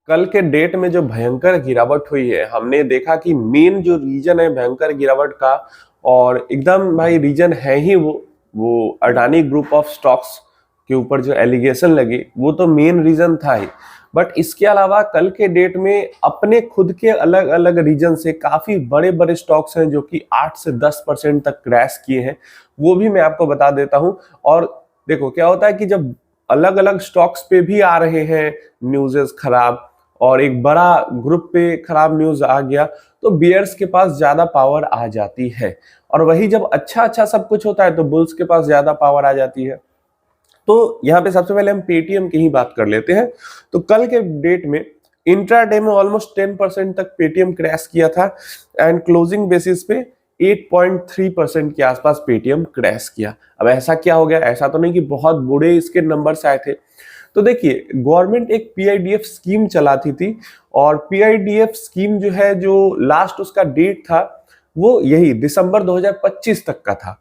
कल के डेट में जो भयंकर गिरावट हुई है, हमने देखा कि मेन जो रीजन है भयंकर गिरावट का, और एकदम भाई रीजन है ही वो अडानी ग्रुप ऑफ स्टॉक्स के ऊपर जो एलिगेशन लगी, वो तो मेन रीजन था ही। बट इसके अलावा कल के डेट में अपने खुद के अलग अलग रीजन से काफी बड़े बड़े स्टॉक्स हैं जो कि 8 से 10% तक क्रैश किए हैं, वो भी मैं आपको बता देता हूं। और देखो क्या होता है कि जब अलग अलग स्टॉक्स पे भी आ रहे हैं न्यूज़ेस खराब, और एक बड़ा ग्रुप पे खराब न्यूज आ गया, तो बियर्स के पास ज्यादा पावर आ जाती है। और वही जब अच्छा अच्छा सब कुछ होता है तो बुल्स के पास ज्यादा पावर आ जाती है। तो यहाँ पे सबसे पहले हम पेटीएम की ही बात कर लेते हैं। तो कल के डेट में इंट्राडे में ऑलमोस्ट 10% तक पेटीएम क्रैश किया था, एंड क्लोजिंग बेसिस पे 8.3% के आसपास पेटीएम क्रैश किया। अब ऐसा क्या हो गया? ऐसा तो नहीं कि बहुत बुरे इसके नंबर्स आए थे। तो देखिए, गवर्नमेंट एक पीआईडीएफ स्कीम चलाती थी, और पीआईडीएफ स्कीम जो है, जो लास्ट उसका डेट था वो यही दिसंबर 2025 तक का था।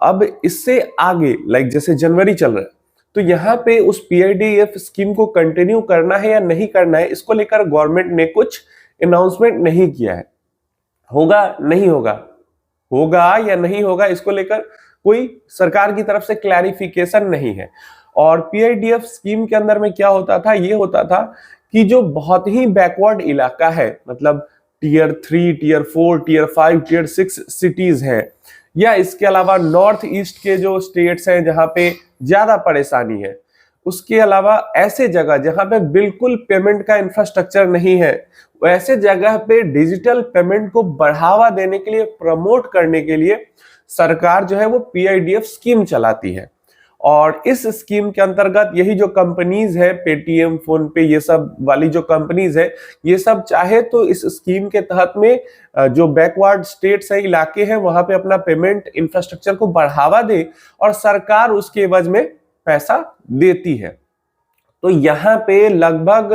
अब इससे आगे लाइक जैसे जनवरी चल रहा है, तो यहाँ पे उस पीआईडीएफ स्कीम को कंटिन्यू करना है या नहीं करना है, इसको लेकर गवर्नमेंट ने कुछ अनाउंसमेंट नहीं किया है। होगा नहीं होगा, होगा या नहीं होगा, इसको लेकर कोई सरकार की तरफ से क्लैरिफिकेशन नहीं है। और पीआईडीएफ स्कीम के अंदर में क्या होता था? ये होता था कि जो बहुत ही बैकवर्ड इलाका है, मतलब tier 3, tier 4, tier 5, tier 6 cities हैं, या इसके अलावा नॉर्थ ईस्ट के जो स्टेट्स हैं जहां पे ज्यादा परेशानी है, उसके अलावा ऐसे जगह जहां पे बिल्कुल पेमेंट का इंफ्रास्ट्रक्चर नहीं है, वैसे जगह पे डिजिटल पेमेंट को बढ़ावा देने के लिए, प्रमोट करने के लिए सरकार जो है वो पीआईडीएफ स्कीम चलाती है। और इस स्कीम के अंतर्गत यही जो कंपनीज है, पेटीएम, फोन पे, ये सब वाली जो कंपनीज है, ये सब चाहे तो इस स्कीम के तहत में जो बैकवर्ड स्टेट्स है, इलाके हैं, वहां पे अपना पेमेंट इंफ्रास्ट्रक्चर को बढ़ावा दे, और सरकार उसके एवज में पैसा देती है। तो यहाँ पे लगभग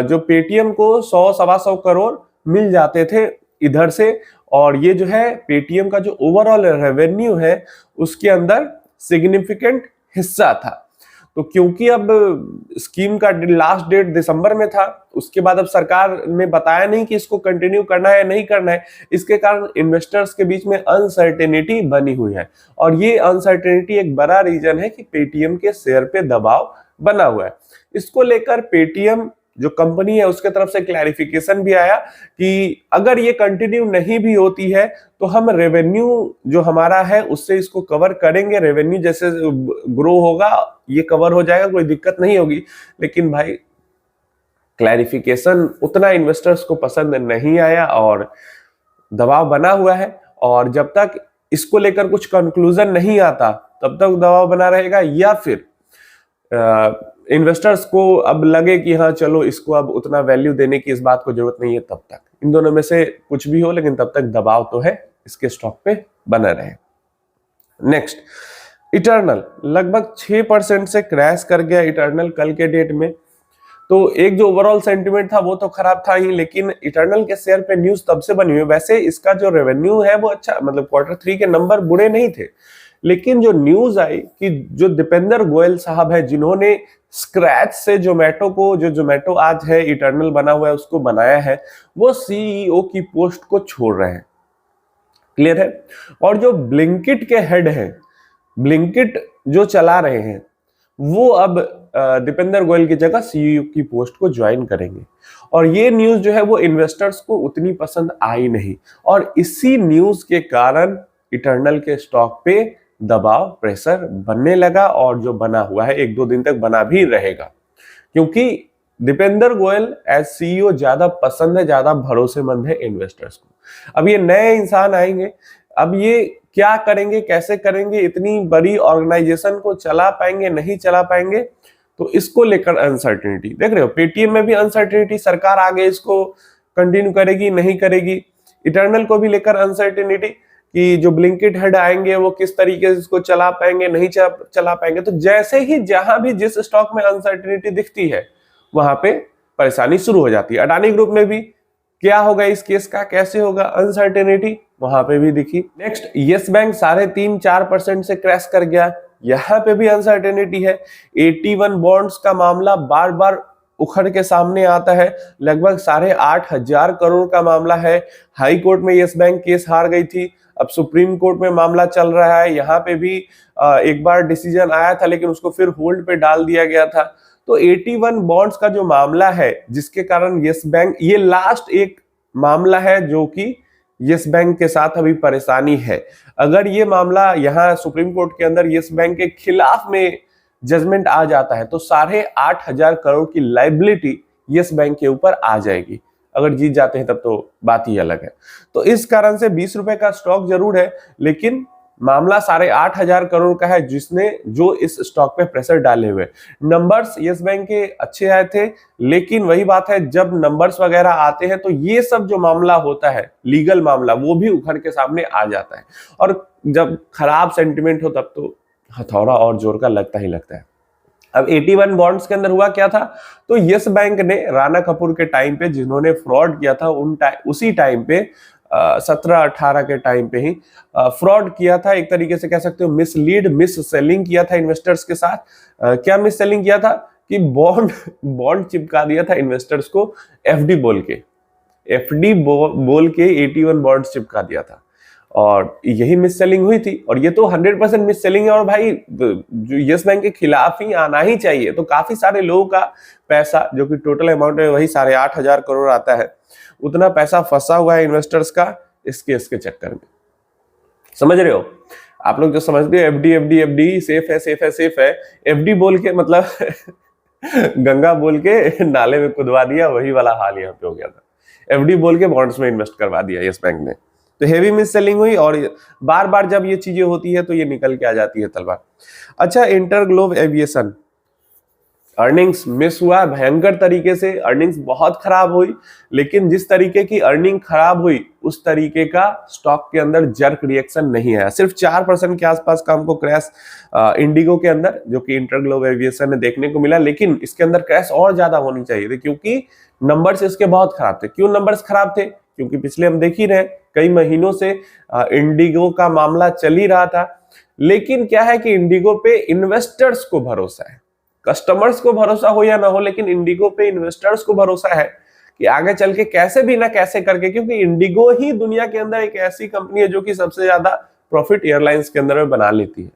जो पेटीएम को 100-125 करोड़ मिल जाते थे इधर से, और ये जो है पेटीएम का जो ओवरऑल रेवेन्यू है उसके अंदर सिग्निफिकेंट हिस्सा था। तो क्योंकि अब स्कीम का लास्ट डेट दिसंबर में था, उसके बाद अब सरकार ने बताया नहीं कि इसको कंटिन्यू करना है या नहीं करना है, इसके कारण इन्वेस्टर्स के बीच में अनसर्टेनिटी बनी हुई है। और ये अनसर्टेनिटी एक बड़ा रीजन है कि पेटीएम के शेयर पे दबाव बना हुआ है। इसको लेकर पेटीएम जो कंपनी है उसके तरफ से क्लैरिफिकेशन भी आया कि अगर ये कंटिन्यू नहीं भी होती है तो हम रेवेन्यू जो हमारा है उससे इसको कवर करेंगे, रेवेन्यू जैसे ग्रो होगा ये कवर हो जाएगा, कोई दिक्कत नहीं होगी। लेकिन भाई क्लैरिफिकेशन उतना इन्वेस्टर्स को पसंद नहीं आया और दबाव बना हुआ है, और जब तक इसको लेकर कुछ कंक्लूजन नहीं आता तब तक दबाव बना रहेगा, या फिर इन्वेस्टर्स को अब लगे कि हाँ चलो इसको अब उतना वैल्यू देने की इस बात को जरूरत नहीं है, तब तक इन दोनों में से कुछ भी हो, लेकिन तब तक दबाव तो है इसके स्टॉक पे बना रहे। नेक्स्ट, इटर्नल लगभग 6% से क्रैश कर गया इटर्नल कल के डेट में। तो एक जो ओवरऑल सेंटिमेंट था वो तो खराब था ही, लेकिन इटर्नल के शेयर पे न्यूज तब से बनी हुई है। वैसे इसका जो रेवेन्यू है वो अच्छा, मतलब Q3 के नंबर बुरे नहीं थे, लेकिन जो न्यूज आई कि जो दीपेंद्र गोयल साहब है जिन्होंने स्क्रैच से जोमेटो को, जो जोमेटो आज है इटर्नल बना हुआ है, उसको बनाया है, वो सीईओ की पोस्ट को छोड़ रहे हैं। क्लियर है? और जो ब्लिंकिट के हेड हैं, ब्लिंकिट जो चला रहे हैं, वो अब दीपेंद्र गोयल की जगह सीईओ की पोस्ट को ज्वाइन करेंगे। और ये न्यूज जो है वो इन्वेस्टर्स को उतनी पसंद आई नहीं, और इसी न्यूज के कारण इटर्नल के स्टॉक पे दबाव, प्रेशर बनने लगा, और जो बना हुआ है 1-2 दिन तक बना भी रहेगा, क्योंकि दीपेंद्र गोयल एज सीईओ ज्यादा पसंद है, ज्यादा भरोसेमंद है इन्वेस्टर्स को। अब ये नए इंसान आएंगे, अब ये क्या करेंगे, कैसे करेंगे, इतनी बड़ी ऑर्गेनाइजेशन को चला पाएंगे, नहीं चला पाएंगे, तो इसको लेकर अनसर्टेनिटी देख रहे हो। पेटीएम में भी अनसर्टेनिटी, सरकार आगे इसको कंटिन्यू करेगी नहीं करेगी। इटर्नल को भी लेकर अनसर्टेनिटी कि जो ब्लिंकिट हेड आएंगे वो किस तरीके से इसको चला पाएंगे, नहीं चला पाएंगे। तो जैसे ही जहां भी जिस स्टॉक में अनसर्टेनिटी दिखती है वहां पे परेशानी शुरू हो जाती है। अडानी ग्रुप में भी क्या होगा इस केस का, कैसे होगा, अनसर्टेनिटी वहां पे भी दिखी। नेक्स्ट, यस बैंक 3.5-4% से क्रैश कर गया, यहाँ पे भी अनसर्टेनिटी है। 81 बॉन्ड्स का मामला बार बार उखड़ के सामने आता है। लगभग 8,500 करोड़ का मामला है। हाई कोर्ट में यस बैंक केस हार गई थी, अब सुप्रीम कोर्ट में मामला चल रहा है। यहाँ पे भी एक बार डिसीजन आया था लेकिन उसको फिर होल्ड पे डाल दिया गया था। तो 81 बॉन्ड्स का जो मामला है जिसके कारण यस बैंक, ये लास्ट एक मामला है जो कि यस बैंक के साथ अभी परेशानी है। अगर ये मामला यहाँ सुप्रीम कोर्ट के अंदर यस बैंक के खिलाफ में जजमेंट आ जाता है तो 8,500 करोड़ की लाइबिलिटी यस बैंक के ऊपर आ जाएगी। अगर जीत जाते हैं तब तो बात ही अलग है। तो इस कारण से 20 रुपए का स्टॉक जरूर है, लेकिन मामला 8,500 करोड़ का है जिसने जो इस स्टॉक पे प्रेशर डाले हुए। नंबर्स यस बैंक के अच्छे आए थे, लेकिन वही बात है जब नंबर्स वगैरह आते हैं तो ये सब जो मामला होता है, लीगल मामला, वो भी उखड़ के सामने आ जाता है। और जब खराब सेंटिमेंट हो तब तो हथौड़ा और जोर का लगता ही लगता है। अब 81 बॉन्ड्स के अंदर हुआ क्या था, तो यस बैंक ने राणा कपूर के टाइम पे जिन्होंने फ्रॉड किया था उसी टाइम पे 17-18 के टाइम पे ही फ्रॉड किया था। एक तरीके से कह सकते हो मिस सेलिंग किया था इन्वेस्टर्स के साथ। क्या मिस सेलिंग किया था कि बॉन्ड चिपका दिया था इन्वेस्टर्स को एफडी बोल के 81 बॉन्ड चिपका दिया था और यही मिस सेलिंग हुई थी। और ये तो 100% मिस सेलिंग है और भाई जो यस बैंक के खिलाफ ही आना ही चाहिए। तो काफी सारे लोगों का पैसा, जो कि टोटल अमाउंट है वही 8,500 करोड़ आता है, उतना पैसा फंसा हुआ है इन्वेस्टर्स का इस केस के चक्कर में। समझ रहे हो आप लोग? जो समझते हो एफडी सेफ है, एफडी बोल के मतलब गंगा बोल के नाले में कुदवा दिया, वही वाला हाल यहाँ पे हो गया था। एफडी बोल के बॉन्ड्स में इन्वेस्ट करवा दिया यस बैंक ने। तो हेवी मिस सेलिंग हुई और बार बार जब ये चीजें होती है तो ये निकल के आ जाती है तलवार। अच्छा, इंटरग्लोब एविएशन अर्निंग्स मिस हुआ भयंकर तरीके से, अर्निंग्स बहुत खराब हुई। लेकिन जिस तरीके की अर्निंग खराब हुई उस तरीके का स्टॉक के अंदर जर्क रिएक्शन नहीं आया। सिर्फ 4% के आसपास का हमको क्रैश इंडिगो के अंदर, जो कि इंटरग्लोब एविएशन में देखने को मिला। लेकिन इसके अंदर क्रैश और ज्यादा होनी चाहिए थी क्योंकि नंबर्स इसके बहुत खराब थे। क्यों नंबर्स खराब थे? क्योंकि पिछले हम देख ही रहे कई महीनों से इंडिगो का मामला चल ही रहा था। लेकिन क्या है कि इंडिगो पे इन्वेस्टर्स को भरोसा है, कस्टमर्स को भरोसा हो या ना हो, लेकिन इंडिगो पे इन्वेस्टर्स को भरोसा है कि आगे चल के कैसे भी ना कैसे करके, क्योंकि इंडिगो ही दुनिया के अंदर एक ऐसी कंपनी है जो कि सबसे ज्यादा प्रॉफिट एयरलाइंस के अंदर में बना लेती है।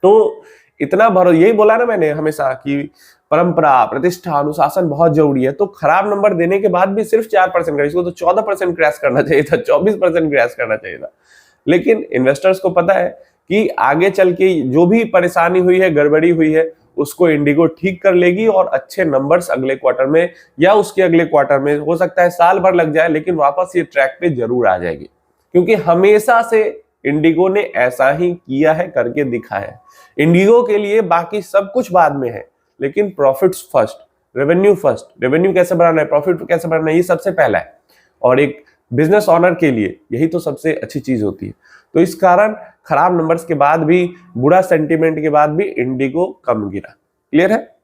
तो इतना भरोसा, यही बोला ना मैंने हमेशा कि परंपरा, प्रतिष्ठा, अनुशासन बहुत जरूरी है। तो खराब नंबर देने के बाद भी सिर्फ 4% इसको तो 14% क्रैश करना चाहिए था, 24% क्रैश करना चाहिए था। लेकिन इन्वेस्टर्स को पता है कि आगे चल के जो भी परेशानी हुई है, गड़बड़ी हुई है, उसको इंडिगो ठीक कर लेगी और अच्छे नंबर्स अगले क्वार्टर में या उसके अगले क्वार्टर में, हो सकता है साल भर लग जाए, लेकिन वापस ये ट्रैक पे जरूर आ जाएगी। क्योंकि हमेशा से इंडिगो ने ऐसा ही किया है, करके दिखा है। इंडिगो के लिए बाकी सब कुछ बाद में है, लेकिन profits first, revenue first. Revenue कैसे बढ़ाना है, प्रॉफिट कैसे बढ़ाना है, ये सबसे पहला है। और एक बिजनेस ऑनर के लिए यही तो सबसे अच्छी चीज होती है। तो इस कारण खराब नंबर्स के बाद भी, बुरा सेंटीमेंट के बाद भी इंडिगो कम गिरा। क्लियर है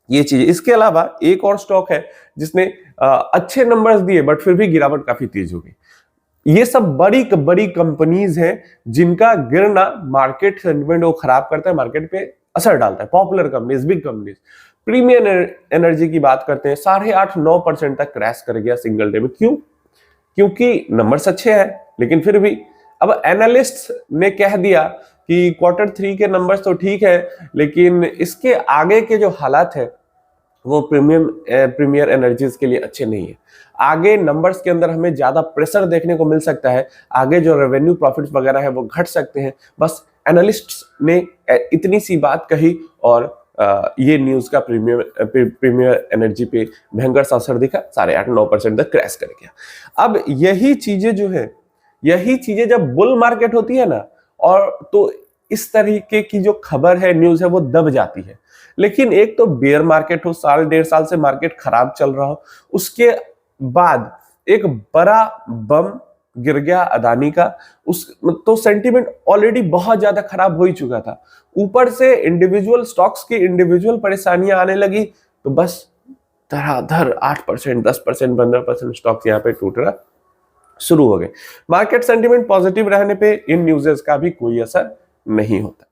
ये चीज? इसके अलावा एक और स्टॉक है जिसने अच्छे नंबर्स दिए बट फिर भी गिरावट काफी तेज हो गई। ये सब बड़ी कंपनीज हैं जिनका गिरना मार्केट सेंटिमेंट को खराब करता है, मार्केट पे असर डालता है। Popular companies, big companies, Premier Energy की बात करते हैं, 8.5-9% तक क्रैश कर गया सिंगल डे में। क्यों? क्योंकि नंबर्स अच्छे हैं लेकिन फिर भी अब एनालिस्ट ने कह दिया कि Q3 के नंबर्स तो ठीक है, लेकिन इसके आगे के जो हालात है वो प्रीमियर एनर्जीज के लिए अच्छे नहीं है। आगे नंबर्स के अंदर हमें ज्यादा प्रेशर देखने को मिल सकता है, आगे जो रेवेन्यू प्रॉफिट्स वगैरह है वो घट सकते हैं। बस एनालिस्ट्स ने इतनी सी बात कही और ये न्यूज का प्रीमियर एनर्जी पे भयंकर सा असर दिखा, 8.5-9% तक क्रैश कर गया। अब यही चीजें जो है, यही चीजें जब बुल मार्केट होती है ना, और तो इस तरीके की जो खबर है, न्यूज है, वो दब जाती है। लेकिन एक तो बेयर मार्केट हो, 1.5 साल से मार्केट खराब चल रहा हो, उसके बाद एक बड़ा बम गिर गया अदानी का, उस तो सेंटीमेंट ऑलरेडी बहुत ज्यादा खराब हो ही चुका था। ऊपर से इंडिविजुअल स्टॉक्स की इंडिविजुअल परेशानियां आने लगी, तो बस धड़ाधड़ 8%, 10%, 15% स्टॉक्स यहाँ पे टूटना शुरू हो गए। मार्केट सेंटीमेंट पॉजिटिव रहने पे इन न्यूज़ेस का भी कोई असर नहीं होता।